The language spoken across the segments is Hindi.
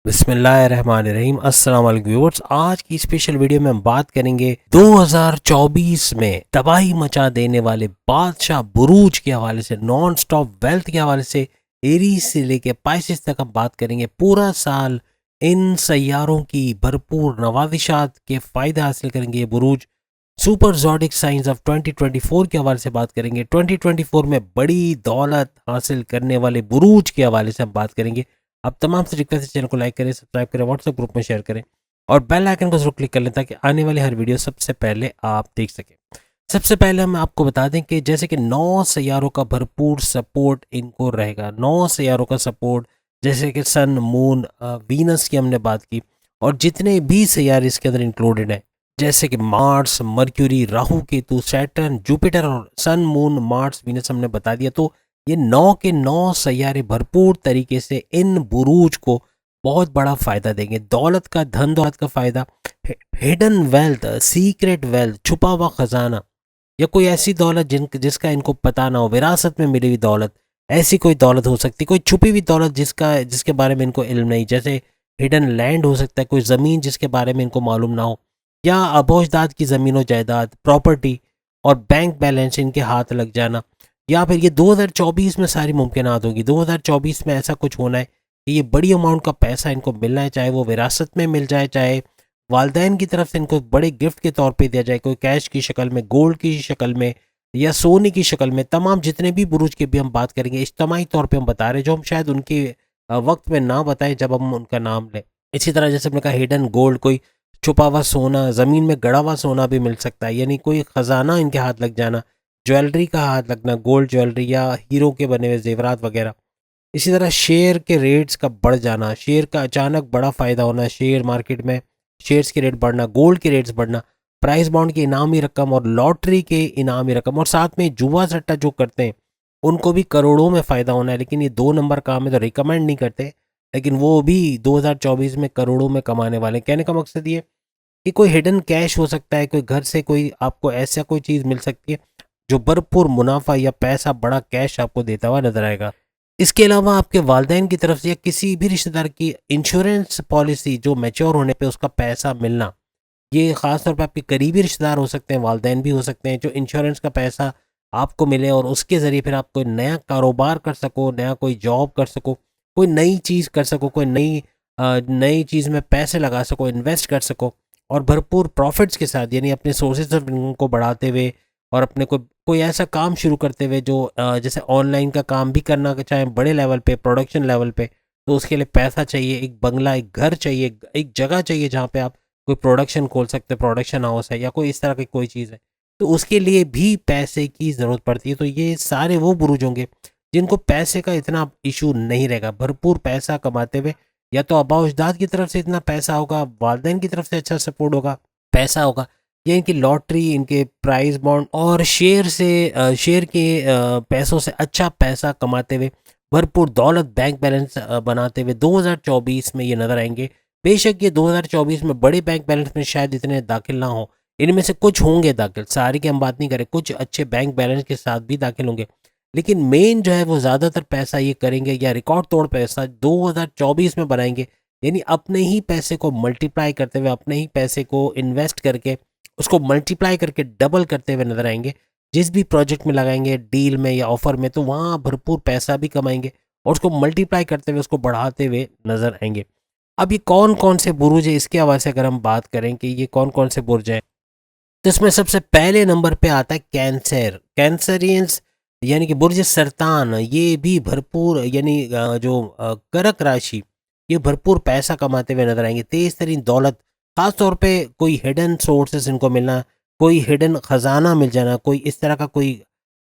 बिस्मिल्लाहिर्रहमानिर्रहीम। अस्सलाम वालेकुम व्यूअर्स। आज की स्पेशल वीडियो में हम बात करेंगे 2024 में तबाही मचा देने वाले बादशाह बुरूज के हवाले से, नॉन स्टॉप वेल्थ के हवाले से, एरीज से लेके पाइसेस तक हम बात करेंगे। पूरा साल इन सैयारों की भरपूर नवाजिशात के फ़ायदे हासिल करेंगे ये बुरूज। सुपर जॉडिक साइंस ऑफ 2024 के हवाले से बात करेंगे। 2024 में बड़ी दौलत हासिल करने वाले बुरूज के हवाले से हम बात करेंगे। आप तमाम से रिक्वेस्ट है, चैनल को लाइक करें, सब्सक्राइब करें, व्हाट्सएप ग्रुप में शेयर करें और बेल आइकन को जरूर क्लिक कर लें ताकि आने वाली हर वीडियो सबसे पहले आप देख सकें। सबसे पहले हम आपको बता दें कि जैसे कि 9 सैयारों का भरपूर सपोर्ट इनको रहेगा। 9 सैयारों का सपोर्ट, जैसे कि सन, मून, वीनस की हमने बात की, और जितने भी सैयारे इसके अंदर इंक्लूडेड हैं जैसे कि Mars, mercury, Rahu, Ketu, Saturn, Jupiter और सन, मून, मार्स, वीनस हमने बता दिया। तो ये 9 के 9 सैयारे भरपूर तरीके से इन बुरूज को बहुत बड़ा फायदा देंगे। दौलत का, धन दौलत का फायदा, हिडन वेल्थ, सीक्रेट वेल्थ, छुपा हुआ खजाना, या कोई ऐसी दौलत जिसका इनको पता ना हो, विरासत में मिली हुई दौलत, ऐसी कोई दौलत हो सकती, कोई छुपी हुई दौलत जिसके बारे में इनको इल्म नहीं, जैसे हिडन लैंड हो सकता है, कोई ज़मीन जिसके बारे में इनको मालूम ना हो, या अबोजदाद की ज़मीन व जायदाद, प्रॉपर्टी और बैंक बैलेंस इनके हाथ लग जाना। या फिर ये 2024 में सारी मुमकिनात होगी। 2024 में ऐसा कुछ होना है कि ये बड़ी अमाउंट का पैसा इनको मिलना है, चाहे वो विरासत में मिल जाए, चाहे वालदैन की तरफ से इनको बड़े गिफ्ट के तौर पे दिया जाए, कोई कैश की शक्ल में, गोल्ड की शक्ल में या सोने की शक्ल में। तमाम जितने भी बुरूज की भी हम बात करेंगे, इज्तमाही तौर पे हम बता रहे हैं, जो हम शायद उनके वक्त में ना बताएं जब हम उनका नाम लें। इसी तरह जैसे हमने कहा हिडन गोल्ड, कोई छुपा हुआ सोना, ज़मीन में गड़ा हुआ सोना भी मिल सकता है, यानी कोई ख़जाना इनके हाथ लग जाना, ज्वेलरी का हाथ लगना, गोल्ड ज्वेलरी या हीरो के बने हुए जेवरात वगैरह। इसी तरह शेयर के रेट्स का बढ़ जाना, शेयर का अचानक बड़ा फ़ायदा होना, शेयर मार्केट में शेयर्स के रेट बढ़ना, गोल्ड के रेट्स बढ़ना, प्राइस बॉन्ड की इनामी रकम और लॉटरी के इनामी रकम, और साथ में जुआ सट्टा जो करते हैं उनको भी करोड़ों में फ़ायदा होना है। लेकिन ये 2 नंबर काम है तो रिकमेंड नहीं करते, लेकिन वो भी 2024 में करोड़ों में कमाने वाले हैं। कहने का मकसद ये कि कोई हिडन कैश हो सकता है, कोई घर से कोई आपको ऐसा कोई चीज़ मिल सकती है जो भरपूर मुनाफा या पैसा, बड़ा कैश आपको देता हुआ नजर आएगा। इसके अलावा आपके वालदैन की तरफ से या किसी भी रिश्तेदार की इंश्योरेंस पॉलिसी जो मैच्योर होने पे उसका पैसा मिलना, ये ख़ास तौर पे आपके करीबी रिश्तेदार हो सकते हैं, वालदैन भी हो सकते हैं, जो इंश्योरेंस का पैसा आपको मिले और उसके ज़रिए फिर आप कोई नया कारोबार कर सको, नया कोई जॉब कर सको, कोई नई चीज़ कर सको, कोई नई चीज़ में पैसे लगा सको, इन्वेस्ट कर सको और भरपूर प्रॉफिट्स के साथ, यानी अपने सोर्सेज ऑफ इनकम को बढ़ाते हुए और अपने को कोई ऐसा काम शुरू करते हुए जो जैसे ऑनलाइन का काम भी करना चाहे बड़े लेवल पे, प्रोडक्शन लेवल पे, तो उसके लिए पैसा चाहिए, एक बंगला, एक घर चाहिए, एक जगह चाहिए जहाँ पे आप कोई प्रोडक्शन खोल सकते हैं, प्रोडक्शन हाउस है या कोई इस तरह की कोई चीज़ है, तो उसके लिए भी पैसे की ज़रूरत पड़ती है। तो ये सारे वो बुरुज होंगे जिनको पैसे का इतना इशू नहीं रहेगा, भरपूर पैसा कमाते हुए, या तो आबा अजदाद की तरफ से इतना पैसा होगा, वालदैन की तरफ से अच्छा सपोर्ट होगा, पैसा होगा, या इनकी लॉटरी, इनके प्राइस बॉन्ड और शेयर के पैसों से अच्छा पैसा कमाते हुए, भरपूर दौलत, बैंक बैलेंस बनाते हुए 2024 में ये नज़र आएंगे। बेशक ये 2024 में बड़े बैंक बैलेंस में शायद इतने दाखिल ना हो, इनमें से कुछ होंगे दाखिल, सारी की हम बात नहीं करें, कुछ अच्छे बैंक बैलेंस के साथ भी दाखिल होंगे, लेकिन मेन जो है वो ज़्यादातर पैसा ये करेंगे या रिकॉर्ड तोड़ पैसा 2024 में बनाएंगे, यानी अपने ही पैसे को मल्टीप्लाई करते हुए, अपने ही पैसे को इन्वेस्ट करके उसको मल्टीप्लाई करके डबल करते हुए नजर आएंगे। जिस भी प्रोजेक्ट में लगाएंगे, डील में या ऑफर में, तो वहाँ भरपूर पैसा भी कमाएंगे और उसको मल्टीप्लाई करते हुए, उसको बढ़ाते हुए नजर आएंगे। अब ये कौन कौन से बुरुज है, इसके हवाले से अगर हम बात करें कि ये कौन कौन से बुर्ज हैं, तो इसमें सबसे पहले नंबर पे आता है कैंसर, कैंसरियंस, यानी कि बुर्ज सरतान। ये भी भरपूर, यानी जो कर्क राशि, ये भरपूर पैसा कमाते हुए नजर आएंगे, तेज तरीन दौलत, खास तौर पे कोई हिडन सोर्सेस इनको मिलना, कोई हिडन खजाना मिल जाना, कोई इस तरह का कोई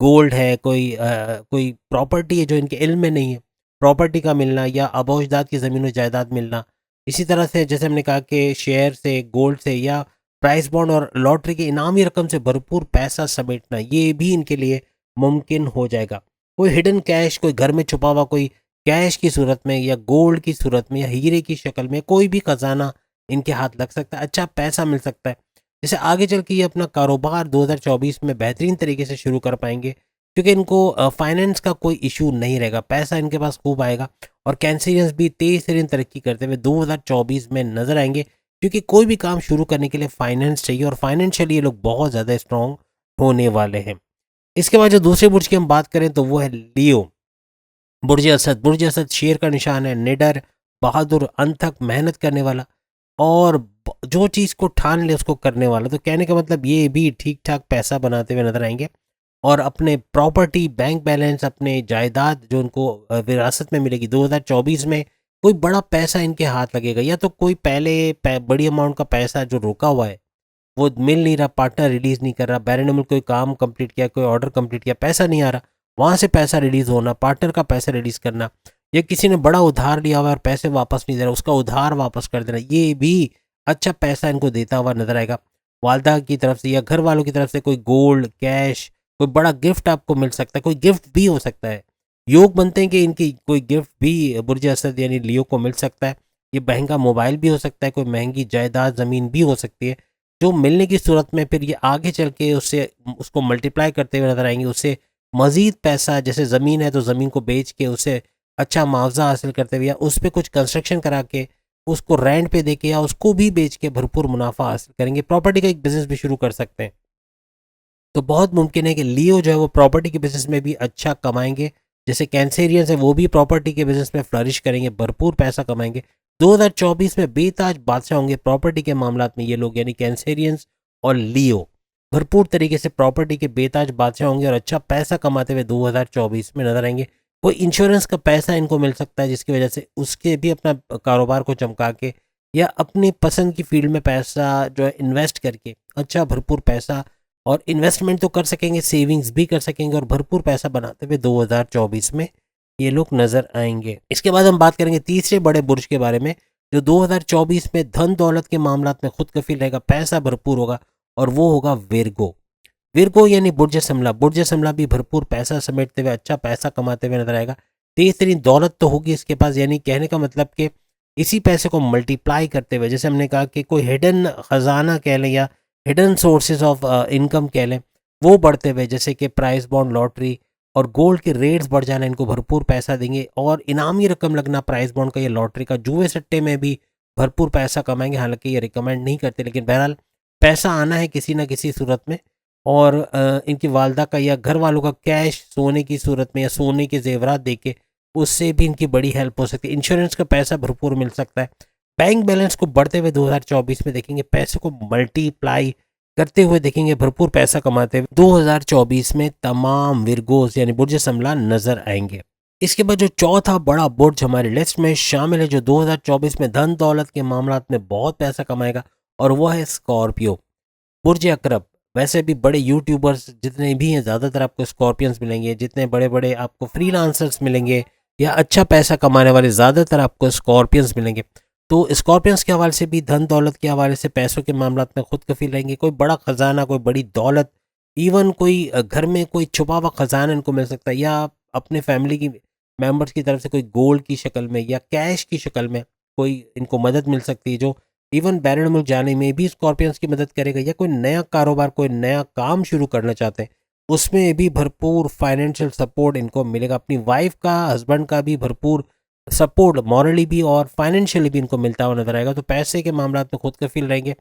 गोल्ड है, कोई प्रॉपर्टी है जो इनके इल्म में नहीं है, प्रॉपर्टी का मिलना, या आबोजदाद की ज़मीन जायदाद मिलना। इसी तरह से जैसे हमने कहा कि शेयर से, गोल्ड से या प्राइस बॉन्ड और लॉटरी की इनामी रकम से भरपूर पैसा समेटना, ये भी इनके लिए मुमकिन हो जाएगा। कोई हिडन कैश, कोई घर में छुपा हुआ कोई कैश की सूरत में या गोल्ड की सूरत में या हीरे की शक्ल में कोई भी खजाना इनके हाथ लग सकता है, अच्छा पैसा मिल सकता है, जैसे आगे चल के ये अपना कारोबार 2024 में बेहतरीन तरीके से शुरू कर पाएंगे। क्योंकि इनको फाइनेंस का कोई इशू नहीं रहेगा, पैसा इनके पास खूब आएगा। और कैंसेरियंस भी तेज तरीन तरक्की करते हुए 2024 में नजर आएंगे, क्योंकि कोई भी काम शुरू करने के लिए फाइनेंस चाहिए और फाइनेंशियली ये लोग बहुत ज़्यादा स्ट्रांग होने वाले हैं। इसके बाद जो दूसरे बुर्ज की हम बात करें तो वो है लियो, बुर्ज असद। बुर्ज असद शेर का निशान है, निडर, बहादुर, अनथक मेहनत करने वाला और जो चीज़ को ठान ले उसको करने वाला। तो कहने का मतलब ये भी ठीक ठाक पैसा बनाते हुए नजर आएंगे और अपने प्रॉपर्टी, बैंक बैलेंस, अपने जायदाद जो उनको विरासत में मिलेगी 2024 में, कोई बड़ा पैसा इनके हाथ लगेगा। या तो कोई पहले बड़ी अमाउंट का पैसा जो रोका हुआ है वो मिल नहीं रहा, पार्टनर रिलीज नहीं कर रहा, बैरन कोई काम कंप्लीट किया, कोई ऑर्डर कंप्लीट किया, पैसा नहीं आ रहा, वहाँ से पैसा रिलीज होना, पार्टनर का पैसा रिलीज करना, या किसी ने बड़ा उधार लिया हुआ और पैसे वापस नहीं दे रहा, उसका उधार वापस कर देना, ये भी अच्छा पैसा इनको देता हुआ नजर आएगा। वालदा की तरफ से या घर वालों की तरफ से कोई गोल्ड, कैश, कोई बड़ा गिफ्ट आपको मिल सकता है, कोई गिफ्ट भी हो सकता है। योग बनते हैं कि इनकी कोई गिफ्ट भी बुर्ज असद यानी लियो को मिल सकता है। ये महंगा मोबाइल भी हो सकता है, कोई महंगी जायदाद ज़मीन भी हो सकती है, जो मिलने की सूरत में फिर ये आगे चल के उसको मल्टीप्लाई करते हुए नजर आएंगे। उससे मज़ीद पैसा, जैसे ज़मीन है तो ज़मीन को बेच के उससे अच्छा मुआवजा हासिल करते हुए, या उस पर कुछ कंस्ट्रक्शन करा के उसको रेंट पे दे के या उसको भी बेच के भरपूर मुनाफा हासिल करेंगे। प्रॉपर्टी का एक बिजनेस भी शुरू कर सकते हैं। तो बहुत मुमकिन है कि लियो जो है वो प्रॉपर्टी के बिजनेस में भी अच्छा कमाएंगे। जैसे कैंसेरियंस है वो भी प्रॉपर्टी के बिजनेस में फ्लरिश करेंगे, भरपूर पैसा कमाएंगे। 2024 में बेताज बादशाह होंगे प्रॉपर्टी के मामलात में ये लोग, यानी कैंसेरियंस और लियो भरपूर तरीके से प्रॉपर्टी के बेताज बादशाह होंगे और अच्छा पैसा कमाते हुए 2024 में नजर आएंगे। कोई इंश्योरेंस का पैसा इनको मिल सकता है जिसकी वजह से उसके भी अपना कारोबार को चमका के या अपनी पसंद की फील्ड में पैसा जो है इन्वेस्ट करके अच्छा भरपूर पैसा और इन्वेस्टमेंट तो कर सकेंगे, सेविंग्स भी कर सकेंगे और भरपूर पैसा बनाते हुए 2024 में ये लोग नजर आएंगे। इसके बाद हम बात करेंगे तीसरे बड़े बुर्ज के बारे में, जो 2024 में धन दौलत के मामलात में खुद कफील रहेगा, पैसा भरपूर होगा, और वो होगा विर्गो। विर्गो यानी बुर्ज समला। बुर्ज समला भी भरपूर पैसा समेटते हुए अच्छा पैसा कमाते हुए नजर आएगा। तेज तरीन दौलत तो होगी इसके पास, यानी कहने का मतलब कि इसी पैसे को मल्टीप्लाई करते हुए, जैसे हमने कहा कि कोई हिडन खजाना कह लें या हिडन सोर्सेज ऑफ इनकम कह लें, वो बढ़ते हुए, जैसे कि प्राइस बॉन्ड, लॉटरी और गोल्ड के रेट्स बढ़ जाना इनको भरपूर पैसा देंगे और इनामी रकम लगना प्राइस बॉन्ड का या लॉटरी का, जुए सट्टे में भी भरपूर पैसा कमाएंगे। हालांकि ये रिकमेंड नहीं करते, लेकिन बहरहाल पैसा आना है किसी ना किसी सूरत में। और इनकी वालदा का या घर वालों का कैश सोने की सूरत में या सोने के जेवरात दे के उससे भी इनकी बड़ी हेल्प हो सकती है। इंश्योरेंस का पैसा भरपूर मिल सकता है। बैंक बैलेंस को बढ़ते हुए 2024 में देखेंगे, पैसे को मल्टीप्लाई करते हुए देखेंगे, भरपूर पैसा कमाते हुए 2024 में तमाम विर्गोस यानी बुर्ज समला नजर आएंगे। इसके बाद जो चौथा बड़ा बुर्ज हमारी लिस्ट में शामिल है, जो 2024 में धन दौलत के मामलात में बहुत पैसा कमाएगा, और वह है स्कॉर्पियो, बुर्ज अकरब। वैसे भी बड़े यूट्यूबर्स जितने भी हैं ज़्यादातर आपको स्कॉर्पियंस मिलेंगे, जितने बड़े बड़े आपको फ्रीलांसर्स मिलेंगे या अच्छा पैसा कमाने वाले ज़्यादातर आपको स्कॉर्पियंस मिलेंगे। तो स्कॉर्पियंस के हवाले से भी, धन दौलत के हवाले से, पैसों के मामलात में खुद कफील रहेंगे। कोई बड़ा ख़जाना, कोई बड़ी दौलत, इवन कोई घर में कोई छुपा हुआ ख़जाना इनको मिल सकता है, या अपने फैमिली की मेंबर्स की तरफ से कोई गोल्ड की शक्ल में या कैश की शक्ल में कोई इनको मदद मिल सकती है, जो इवन बैरन मुल्क जाने में भी स्कॉर्पियंस की मदद करेगा। या कोई नया कारोबार, कोई नया काम शुरू करना चाहते हैं, उसमें भी भरपूर फाइनेंशियल सपोर्ट इनको मिलेगा। अपनी वाइफ का, हस्बैंड का भी भरपूर सपोर्ट मॉरली भी और फाइनेंशियली भी इनको मिलता हुआ नजर आएगा। तो पैसे के मामला में खुद कफील रहेंगे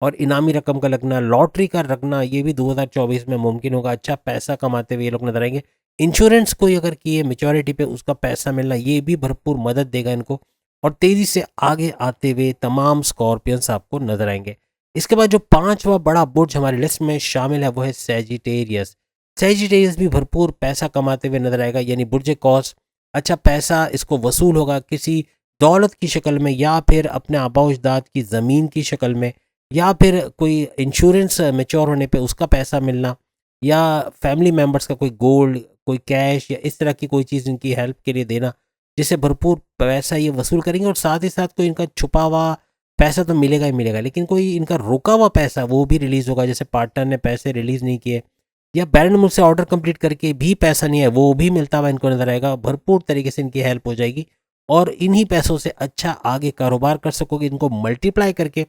और इनामी रकम का लगना, लॉटरी का लगना, ये भी 2024 में मुमकिन होगा। अच्छा पैसा कमाते हुए ये लोग नजर आएंगे। इंश्योरेंस कोई अगर किए मेच्योरिटी पे, उसका पैसा मिलना, ये भी भरपूर मदद देगा इनको और तेजी से आगे आते हुए तमाम स्कॉर्पियंस आपको नजर आएंगे। इसके बाद जो पांचवा बड़ा बुर्ज हमारी लिस्ट में शामिल है वो है सैजिटेरियस। सैजिटेरियस भी भरपूर पैसा कमाते हुए नजर आएगा, यानी बुर्ज कौस। अच्छा पैसा इसको वसूल होगा किसी दौलत की शक्ल में, या फिर अपने आबा अजदाद की ज़मीन की शक्ल में, या फिर कोई इंश्योरेंस मेच्योर होने पे उसका पैसा मिलना, या फैमिली मेम्बर्स का कोई गोल्ड, कोई कैश या इस तरह की कोई चीज़ इनकी हेल्प के लिए देना, जिससे भरपूर पैसा ये वसूल करेंगे। और साथ ही साथ कोई इनका छुपा हुआ पैसा तो मिलेगा ही मिलेगा, लेकिन कोई इनका रुका हुआ पैसा वो भी रिलीज़ होगा। जैसे पार्टनर ने पैसे रिलीज़ नहीं किए या बैरन मुल्क से ऑर्डर कंप्लीट करके भी पैसा नहीं है, वो भी मिलता हुआ इनको नजर आएगा। भरपूर तरीके से इनकी हेल्प हो जाएगी और इन्हीं पैसों से अच्छा आगे कारोबार कर सकोगे। इनको मल्टीप्लाई करके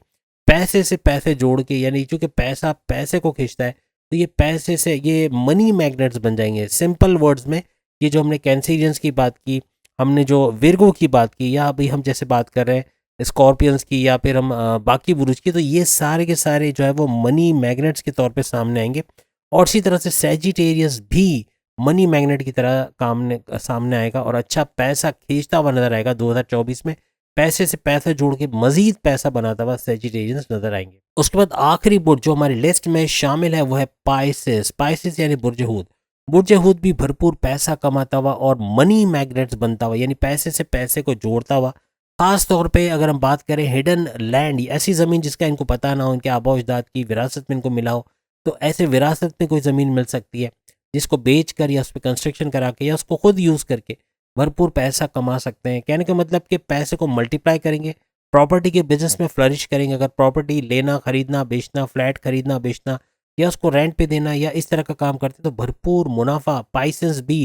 पैसे से पैसे जोड़ के, यानी चूंकि पैसा पैसे को खींचता है, तो ये पैसे से ये मनी मैग्नेट्स बन जाएंगे। सिंपल वर्ड्स में ये जो हमने कैंसेरियंस की बात की, हमने जो विर्गो की बात की, या अभी हम जैसे बात कर रहे हैं स्कॉर्पियंस की, या फिर हम बाकी बुरुज की, तो ये सारे के सारे जो है वो मनी मैग्नेट्स के तौर पे सामने आएंगे। और इसी तरह से सैजिटेरियस भी मनी मैग्नेट की तरह सामने आएगा और अच्छा पैसा खींचता हुआ नजर आएगा 2024 में। पैसे से पैसा जोड़ के मजीद पैसा बनाता हुआ सैजिटेरियंस नजर आएंगे। उसके बाद आखिरी बुर्ज जो हमारी लिस्ट में शामिल है वो है पाइसेस। पाइसेस यानी बुर्ज हूत। बुर्ज हूत भी भरपूर पैसा कमाता हुआ और मनी मैग्नेट्स बनता हुआ, यानी पैसे से पैसे को जोड़ता हुआ। खास तौर पे अगर हम बात करें हिडन लैंड, ऐसी ज़मीन जिसका इनको पता ना हो, इनके आबा अजदाद की विरासत में इनको मिला हो, तो ऐसे विरासत में कोई ज़मीन मिल सकती है जिसको बेच कर या उस पर कंस्ट्रक्शन करा के या उसको खुद यूज़ करके भरपूर पैसा कमा सकते हैं। कहने का मतलब कि पैसे को मल्टीप्लाई करेंगे, प्रॉपर्टी के बिजनेस में फ्लरिश करेंगे। अगर प्रॉपर्टी लेना, खरीदना, बेचना, फ्लैट खरीदना, बेचना या उसको रेंट पे देना या इस तरह का काम करते तो भरपूर मुनाफा पाइसेस भी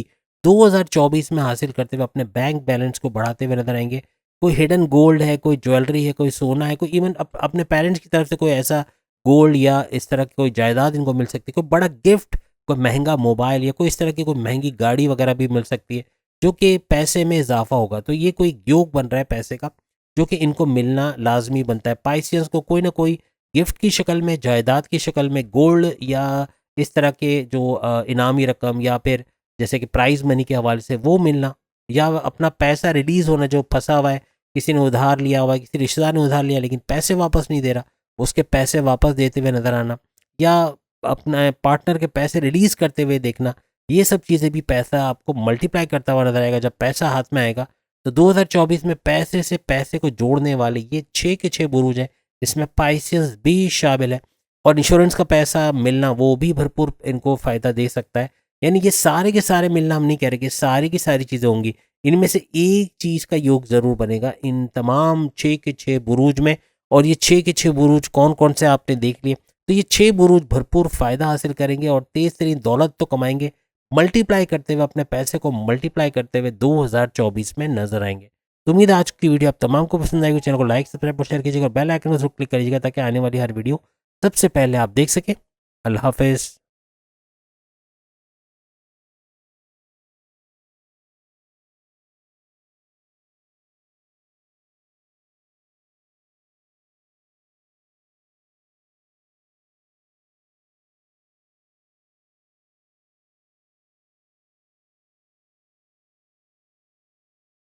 2024 में हासिल करते हुए अपने बैंक बैलेंस को बढ़ाते हुए नजर आएंगे। कोई हिडन गोल्ड है, कोई ज्वेलरी है, कोई सोना है, कोई इवन अपने पेरेंट्स की तरफ से कोई ऐसा गोल्ड या इस तरह की कोई जायदाद इनको मिल सकती है, कोई बड़ा गिफ्ट, कोई महंगा मोबाइल या कोई इस तरह की कोई महंगी गाड़ी वगैरह भी मिल सकती है, जो कि पैसे में इजाफा होगा। तो ये कोई योग बन रहा है पैसे का जो कि इनको मिलना लाजमी बनता है। पाइसियंस को कोई ना कोई गिफ्ट की शक्ल में, जायदाद की शक्ल में, गोल्ड या इस तरह के जो इनामी रकम या फिर जैसे कि प्राइज मनी के हवाले से वो मिलना, या अपना पैसा रिलीज होना जो फंसा हुआ है, किसी ने उधार लिया हुआ है, किसी रिश्तेदार ने उधार लिया लेकिन पैसे वापस नहीं दे रहा, उसके पैसे वापस देते हुए नजर आना, या अपना पार्टनर के पैसे रिलीज करते हुए देखना, ये सब चीज़ें भी पैसा आपको मल्टीप्लाई करता हुआ नजर आएगा जब पैसा हाथ में आएगा। तो 2024 में पैसे से पैसे को जोड़ने वाले ये 6 के 6 बुरूज हैं, इसमें पाइसियस भी शामिल है। और इंश्योरेंस का पैसा मिलना वो भी भरपूर इनको फ़ायदा दे सकता है। यानी ये सारे के सारे मिलना हम नहीं कह रहे कि सारी की सारी चीज़ें होंगी, इनमें से एक चीज़ का योग ज़रूर बनेगा इन तमाम 6 के 6 बुरूज में। और ये 6 के 6 बुरूज कौन कौन से आपने देख लिए, तो ये 6 बुरूज भरपूर फ़ायदा हासिल करेंगे और तेज़ तरीन दौलत तो कमाएंगे, मल्टीप्लाई करते हुए, अपने पैसे को मल्टीप्लाई करते हुए 2024 में नजर आएंगे। तो उम्मीद है आज की वीडियो आप तमाम को पसंद आएगी। चैनल को लाइक, सब्सक्राइब और शेयर कीजिएगा, बेल आइकन को जरूर क्लिक करिएगा ताकि आने वाली हर वीडियो सबसे पहले आप देख सकें। अल्लाह हाफिज़।